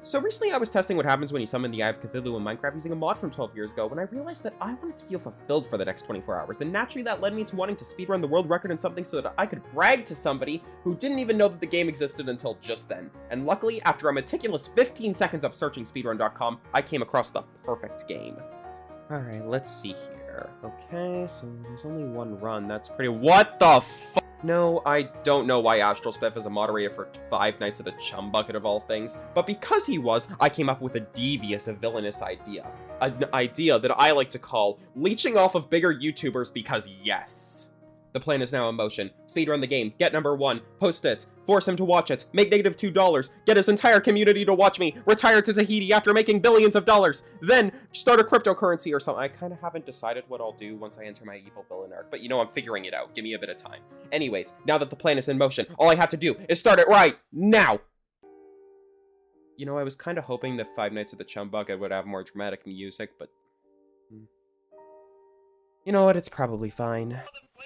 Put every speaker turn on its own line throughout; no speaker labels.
So recently I was testing what happens when you summon the Eye of Cthulhu in Minecraft using a mod from 12 years ago, when I realized that I wanted to feel fulfilled for the next 24 hours, and naturally that led me to wanting to speedrun the world record in something so that I could brag to somebody who didn't even know that the game existed until just then. And luckily, after a meticulous 15 seconds of searching speedrun.com, I came across the perfect game. Alright, let's see here. Okay, so there's only one run, that's pretty— What the fuck? No, I don't know why Astral Spiff is a moderator for Five Nights at the Chum Bucket of all things, but because he was, I came up with a devious, a villainous idea. An idea that I like to call leeching off of bigger YouTubers because yes. The plan is now in motion. Speedrun the game, get number 1, post it, force him to watch it, make -$2, get his entire community to watch me, retire to Tahiti after making billions of dollars, then start a cryptocurrency or something. I kind of haven't decided what I'll do once I enter my evil villain arc, but you know, I'm figuring it out. Give me a bit of time. Anyways, now that the plan is in motion, all I have to do is start it right now! You know, I was kind of hoping that Five Nights at the Chum Bucket would have more dramatic music, but you know what, it's probably fine.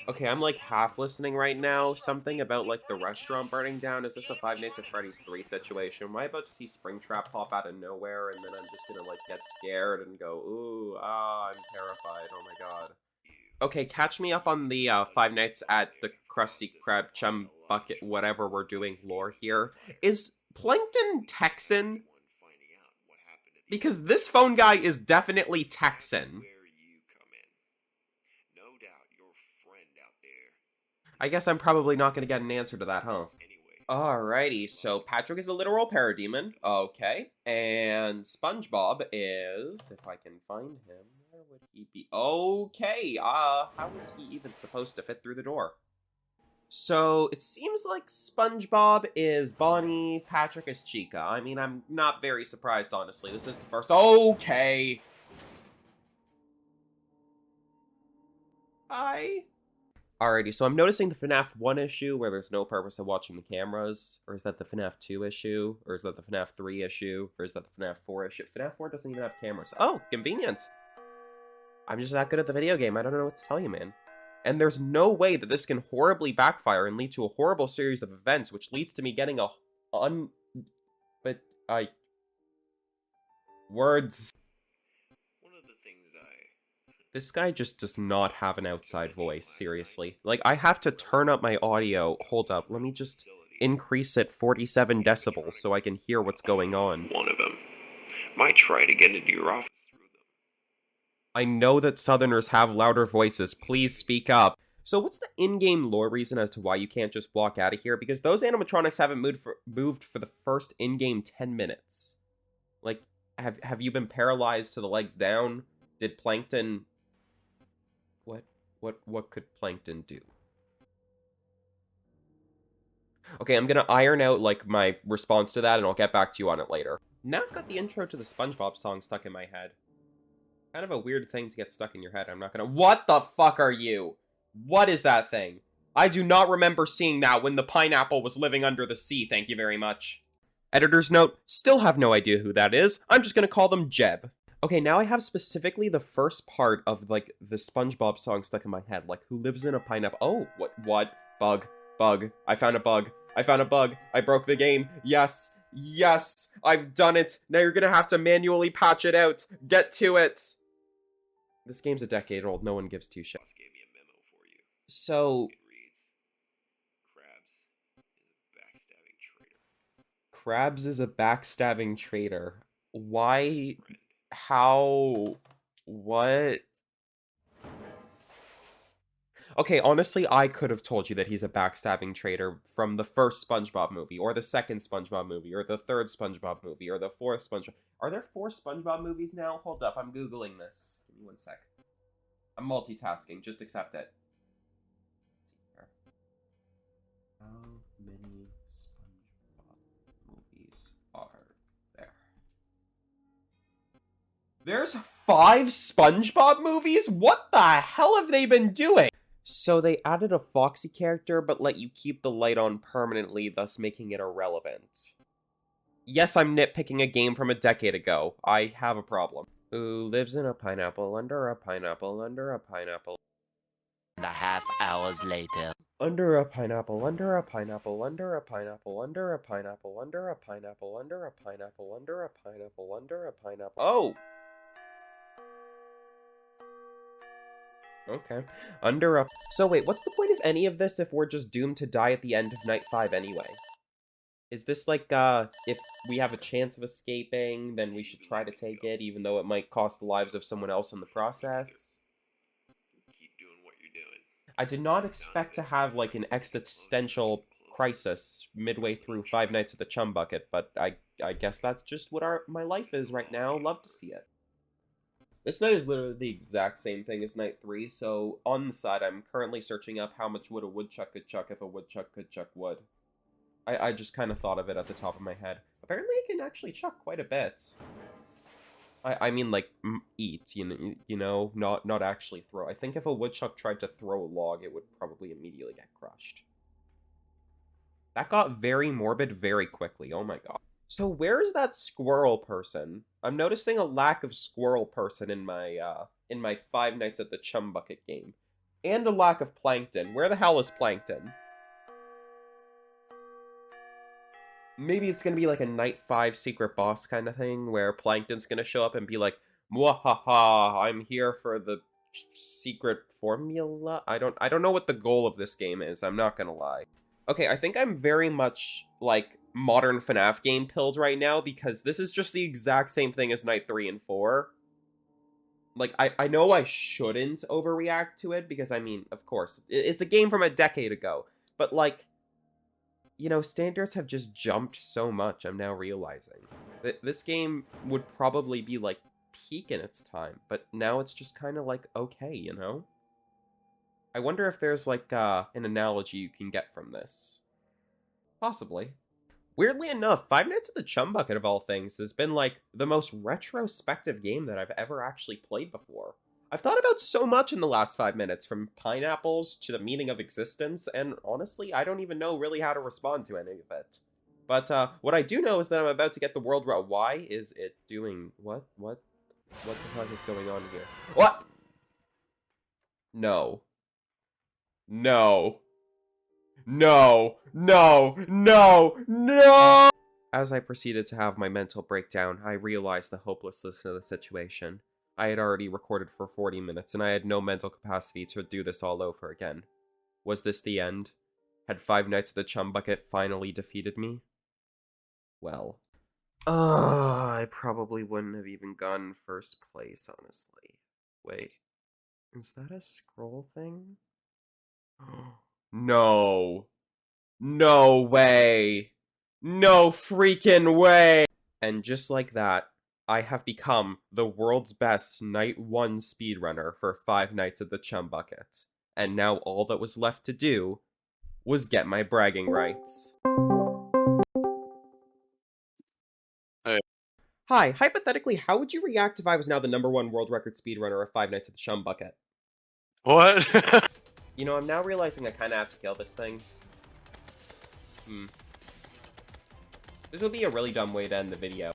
Okay, I'm like half listening right now. Something about like the restaurant burning down. Is this a Five Nights at Freddy's 3 situation? Am I about to see Springtrap pop out of nowhere and then I'm just gonna like get scared and go, ooh, I'm terrified, oh my god. Okay, catch me up on the Five Nights at the Krusty Krab Chum Bucket, whatever we're doing lore here. Is Plankton Texan? Because this phone guy is definitely Texan. I guess I'm probably not going to get an answer to that, huh? Alrighty, so Patrick is a literal parademon. Okay. And SpongeBob is, if I can find him, where would he be? Okay, how is he even supposed to fit through the door? So, it seems like SpongeBob is Bonnie, Patrick is Chica. I mean, I'm not very surprised, honestly. This is the first— Okay! Hi! Alrighty, so I'm noticing the FNAF 1 issue where there's no purpose of watching the cameras, or is that the FNAF 2 issue, or is that the FNAF 3 issue, or is that the FNAF 4 issue? FNAF 4 doesn't even have cameras. Oh, convenient! I'm just that good at the video game, I don't know what to tell you, man. And there's no way that this can horribly backfire and lead to a horrible series of events, which leads to me getting a Words. This guy just does not have an outside voice, seriously. Like, I have to turn up my audio. Hold up, let me just increase it 47 decibels so I can hear what's going on.
One of them might try to get into your office through them.
I know that Southerners have louder voices, please speak up. So what's the in-game lore reason as to why you can't just walk out of here? Because those animatronics haven't moved for the first in-game 10 minutes. Like, have you been paralyzed to the legs down? Did Plankton... What could Plankton do? Okay, I'm gonna iron out, like, my response to that, and I'll get back to you on it later. Now I've got the intro to the SpongeBob song stuck in my head. Kind of a weird thing to get stuck in your head, I'm not gonna— What the fuck are you? What is that thing? I do not remember seeing that when the pineapple was living under the sea, thank you very much. Editor's note, still have no idea who that is. I'm just gonna call them Jeb. Okay, now I have specifically the first part of, like, the SpongeBob song stuck in my head. Like, who lives in a pineapple? Oh, what? Bug. I found a bug. I broke the game. Yes, I've done it. Now you're gonna have to manually patch it out. Get to it. This game's a decade old. No one gives two shits. So... Krabs is a backstabbing traitor. Why... How? What? Okay, honestly, I could have told you that he's a backstabbing traitor from the first SpongeBob movie, or the second SpongeBob movie, or the third SpongeBob movie, or the fourth SpongeBob... Are there 4 SpongeBob movies now? Hold up, I'm Googling this. Give me one sec. I'm multitasking, just accept it. How many SpongeBob movies are there? There's 5 SpongeBob movies? What the hell have they been doing? So they added a Foxy character, but let you keep the light on permanently, thus making it irrelevant. Yes, I'm nitpicking a game from a decade ago. I have a problem. Who lives in a pineapple, under a pineapple, under a pineapple?
And a half hours later.
Under a pineapple, under a pineapple, under a pineapple, under a pineapple, under a pineapple, under a pineapple, under a pineapple, under a pineapple. Oh! Okay. Under a... So wait, what's the point of any of this if we're just doomed to die at the end of Night 5 anyway? Is this like, if we have a chance of escaping, then we should try to take it, even though it might cost the lives of someone else in the process?
Keep doing what you're doing.
I did not expect to have, like, an existential crisis midway through Five Nights at the Chum Bucket, but I guess that's just what my life is right now. Love to see it. This night is literally the exact same thing as Night 3, so on the side, I'm currently searching up how much wood a woodchuck could chuck if a woodchuck could chuck wood. I just kind of thought of it at the top of my head. Apparently it can actually chuck quite a bit. I mean, like, eat, you know, not actually throw. I think if a woodchuck tried to throw a log, it would probably immediately get crushed. That got very morbid very quickly, oh my god. So where is that squirrel person? I'm noticing a lack of squirrel person in my Five Nights at the Chum Bucket game. And a lack of plankton. Where the hell is plankton? Maybe it's gonna be like a Night 5 secret boss kind of thing, where Plankton's gonna show up and be like, "Mwahaha, I'm here for the secret formula." I don't know what the goal of this game is, I'm not gonna lie. Okay, I think I'm very much, like, modern FNAF game pilled right now, because this is just the exact same thing as Night 3 and 4. Like, I know I shouldn't overreact to it, because, I mean, of course, it's a game from a decade ago, but, like, you know, standards have just jumped so much, I'm now realizing. This game would probably be, like, peak in its time, but now it's just kind of, like, okay, you know? I wonder if there's, like, an analogy you can get from this. Possibly. Weirdly enough, Five Nights at the Chum Bucket, of all things, has been, like, the most retrospective game that I've ever actually played before. I've thought about so much in the last 5 minutes, from pineapples to the meaning of existence, and honestly, I don't even know really how to respond to any of it. But, what I do know is that I'm about to get the world route. Why is it doing... What the fuck is going on here? What? No. No. No. No. No. No! As I proceeded to have my mental breakdown, I realized the hopelessness of the situation. I had already recorded for 40 minutes, and I had no mental capacity to do this all over again. Was this the end? Had Five Nights at the Chum Bucket finally defeated me? Well. I probably wouldn't have even gotten first place, honestly. Wait. Is that a scroll thing? No. No way. No freaking way! And just like that, I have become the world's best Night 1 speedrunner for Five Nights at the Chum Bucket. And now all that was left to do was get my bragging rights.
Hey.
Hi, hypothetically, how would you react if I was now the #1 world record speedrunner of Five Nights at the Chum Bucket?
What?
You know, I'm now realizing I kinda have to kill this thing. This would be a really dumb way to end the video.